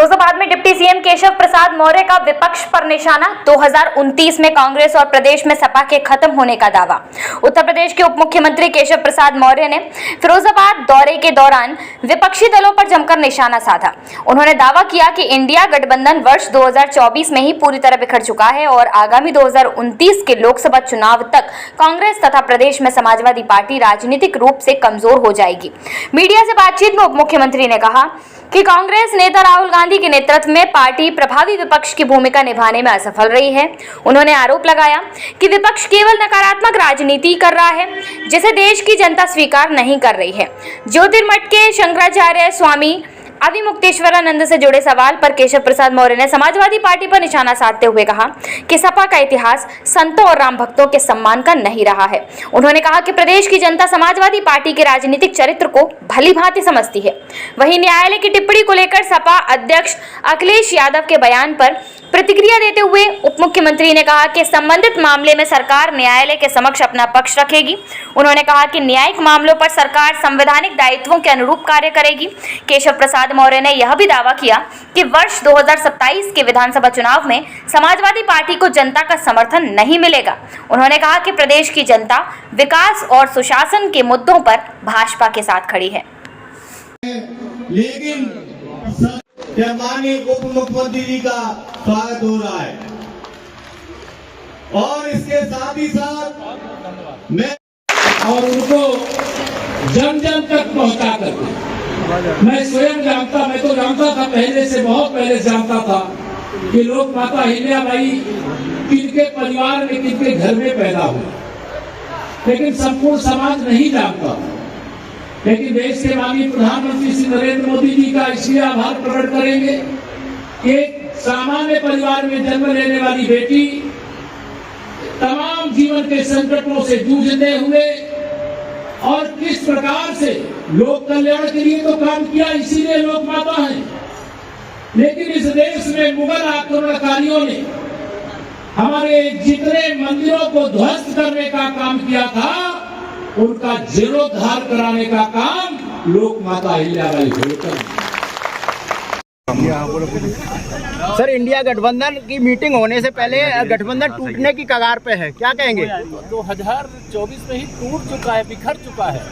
फिरोजाबाद में deputy CM Keshav Prasad Maurya का विपक्ष पर निशाना। 2029 में कांग्रेस और प्रदेश में सपा के खत्म होने का दावा। उत्तर प्रदेश के उप मुख्यमंत्री केशव प्रसाद मौर्य ने फिरोजाबाद दौरे के दौरान विपक्षी दलों पर जमकर निशाना साधा। उन्होंने दावा किया कि इंडिया गठबंधन वर्ष 2024 में ही पूरी तरह बिखर चुका है और आगामी 2029 के लोकसभा चुनाव तक कांग्रेस तथा प्रदेश में समाजवादी पार्टी राजनीतिक रूप से कमजोर हो जाएगी। मीडिया से बातचीत में उप मुख्यमंत्री ने कहा कि कांग्रेस नेता राहुल गांधी के नेतृत्व में पार्टी प्रभावी विपक्ष की भूमिका निभाने में असफल रही है। उन्होंने आरोप लगाया कि विपक्ष केवल नकारात्मक राजनीति कर रहा है जिसे देश की जनता स्वीकार नहीं कर रही है। ज्योतिर्मठ के शंकराचार्य स्वामी अविमुक्तेश्वरानंद से जुड़े सवाल पर केशव प्रसाद मौर्य ने समाजवादी पार्टी पर निशाना साधते हुए कहा कि सपा का इतिहास संतों और राम भक्तों के सम्मान का नहीं रहा है। उन्होंने कहा कि प्रदेश की जनता समाजवादी पार्टी के राजनीतिक चरित्र को भली भांति समझती है। वहीं न्यायालय की टिप्पणी को लेकर सपा अध्यक्ष अखिलेश यादव के बयान पर प्रतिक्रिया देते हुए उप मुख्यमंत्री ने कहा कि संबंधित मामले में सरकार न्यायालय के समक्ष अपना पक्ष रखेगी। उन्होंने कहा कि न्यायिक मामलों पर सरकार संवैधानिक दायित्वों के अनुरूप कार्य करेगी। केशव प्रसाद मौर्य ने यह भी दावा किया कि वर्ष 2027 के विधानसभा चुनाव में समाजवादी पार्टी को जनता का समर्थन नहीं मिलेगा। उन्होंने कहा कि प्रदेश की जनता विकास और सुशासन के मुद्दों पर भाजपा के साथ खड़ी है। लेकिन माननीय उप मुख्यमंत्री जी का स्वागत हो रहा है और इसके साथ ही साथ मैं और उनको जन जन तक पहुंचा करके मैं स्वयं जानता, मैं तो जानता था पहले से, बहुत पहले जानता था कि लोक माता अहिल्याबाई किनके परिवार में, किनके घर में पैदा हुई, लेकिन संपूर्ण समाज नहीं जानता। लेकिन देश के माननीय प्रधानमंत्री श्री नरेंद्र मोदी जी का इसलिए आभार प्रकट करेंगे कि एक सामान्य परिवार में जन्म लेने वाली बेटी तमाम जीवन के संकटों से जूझते हुए और किस प्रकार से लोक कल्याण के लिए तो काम किया, इसीलिए लोक माता है। लेकिन इस देश में मुगल आक्रमणकारियों ने हमारे जितने मंदिरों को ध्वस्त करने का काम किया था, उनका जीर्णोद्धार कराने का काम लोक माता अहिल्याबाई होलकर। सर, इंडिया गठबंधन की मीटिंग होने से पहले गठबंधन टूटने की कगार पे है, क्या कहेंगे? 2024 में ही टूट चुका है, बिखर चुका है।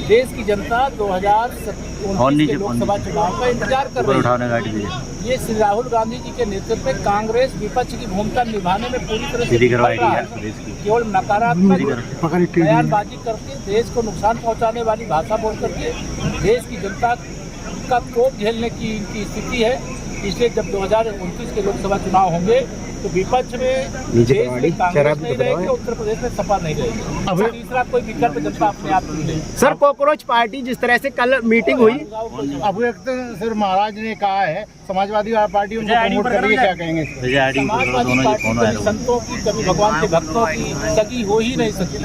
देश की जनता 2029 के लोकसभा चुनाव का इंतजार कर रही है। ये श्री राहुल गांधी जी के नेतृत्व में कांग्रेस विपक्ष की भूमिका निभाने में पूरी तरह से केवल नकारात्मक बयानबाजी करके देश को नुकसान पहुंचाने वाली भाषा बोल करके देश की जनता का कोप झेलने की इनकी स्थिति है। इसलिए जब 2029 के लोकसभा चुनाव होंगे तो विपक्ष में देश में कांग्रेस नहीं रहेगी, उत्तर प्रदेश में सपा नहीं रहेगी। तीसरा कोई विकल्प जनता अपने आप नहीं लेगी। सर, कॉकरोच पार्टी जिस तरह से कल मीटिंग हुई, अब सर महाराज ने कहा है समाजवादी पार्टी उनको प्रमोट कर रही है, क्या कहेंगे? समाजवादी पार्टी कभी संतों की, कभी भगवान के भक्तों की सगी हो ही नहीं सकती।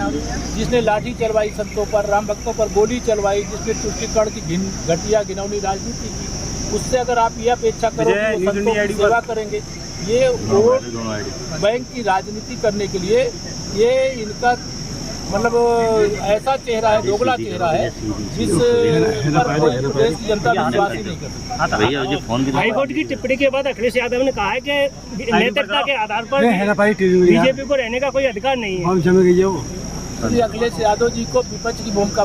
जिसने लाठी चलवाई संतों पर, राम भक्तों पर गोली चलवाई, जिसने तुष्टिकरण की घटिया घिनौनी राजनीति की, उससे अगर आप यह अपेक्षा करो कि वो संतों की सेवा करेंगे, ये वोट बैंक की राजनीति करने के लिए ये इनका मतलब ऐसा चेहरा है, दोगला चेहरा है, जिस पर देश की जनता विश्वास ही नहीं करती। हाईकोर्ट की टिप्पणी के बाद अखिलेश यादव ने कहा है कि नेतृत्व के आधार पर बीजेपी को रहने का कोई अधिकार नहीं है। अखिलेश यादव जी को विपक्ष की भूमिका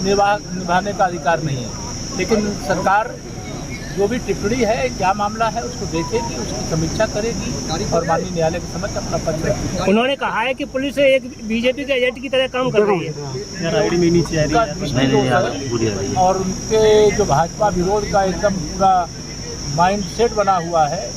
निभाने का अधिकार नहीं है, लेकिन सरकार जो भी टिप्पणी है, क्या मामला है, उसको देखेगी, उसकी समीक्षा करेगी और माननीय न्यायालय के समक्ष अपना पक्ष रखेगी। उन्होंने कहा है कि पुलिस एक बीजेपी के एजेंट की तरह काम कर रही है और उनके जो भाजपा विरोध का एकदम पूरा माइंड सेट बना हुआ है,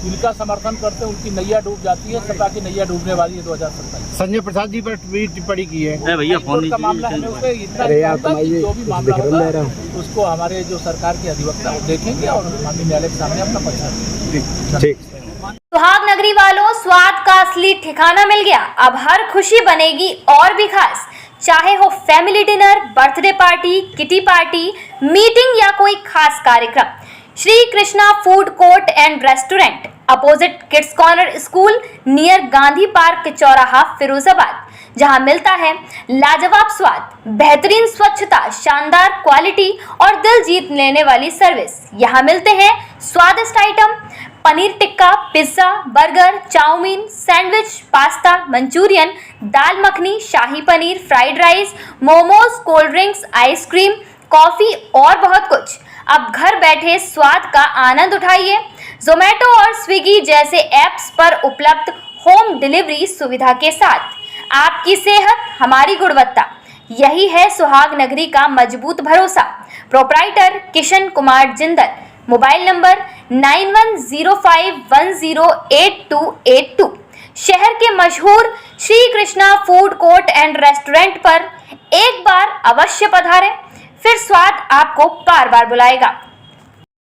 इनका समर्थन करते उनकी नैया डूब जाती है। सपा की नैया डूबने वाली है 2027। संजय प्रसाद जी पर भी टिप्पणी की है भैया, फोन का मामला है, उसमें इतना जो भी मामला होगा उसको हमारे जो सरकार के अधिवक्ता वो देखेंगे और माननीय न्यायालय के सामने अपना पक्ष रखेंगे। सुहाग नगरी वालों, स्वाद का असली ठिकाना मिल गया। अब हर खुशी बनेगी और भी खास, चाहे हो family dinner, birthday party, kitty party, meeting या कोई खास कार्यक्रम। Shri Krishna food court and restaurant, opposite kids corner school, near Gandhi park चौराहा, फिरोजाबाद। जहां मिलता है लाजवाब स्वाद, बेहतरीन स्वच्छता, शानदार क्वालिटी और दिल जीत लेने वाली सर्विस। यहाँ मिलते हैं स्वादिष्ट item, paneer tikka, pizza, burger, chowmein, sandwich, pasta, Manchurian, dal makhani, shahi paneer, fried rice, momos, cold drinks, ice cream, coffee और बहुत कुछ। अब घर बैठे स्वाद का आनंद उठाइए। जोमेटो और स्विगी जैसे ऐप्स पर उपलब्ध होम डिलीवरी सुविधा के साथ। आपकी सेहत हमारी गुणवत्ता, यही है सुहाग नगरी का मजबूत भरोसा। Proprietor Kishan Kumar Jindal, mobile number 9105108282। शहर के मशहूर Shri Krishna food court and restaurant पर एक बार अवश्य पधारें, फिर स्वाद आपको बार बार बुलाएगा।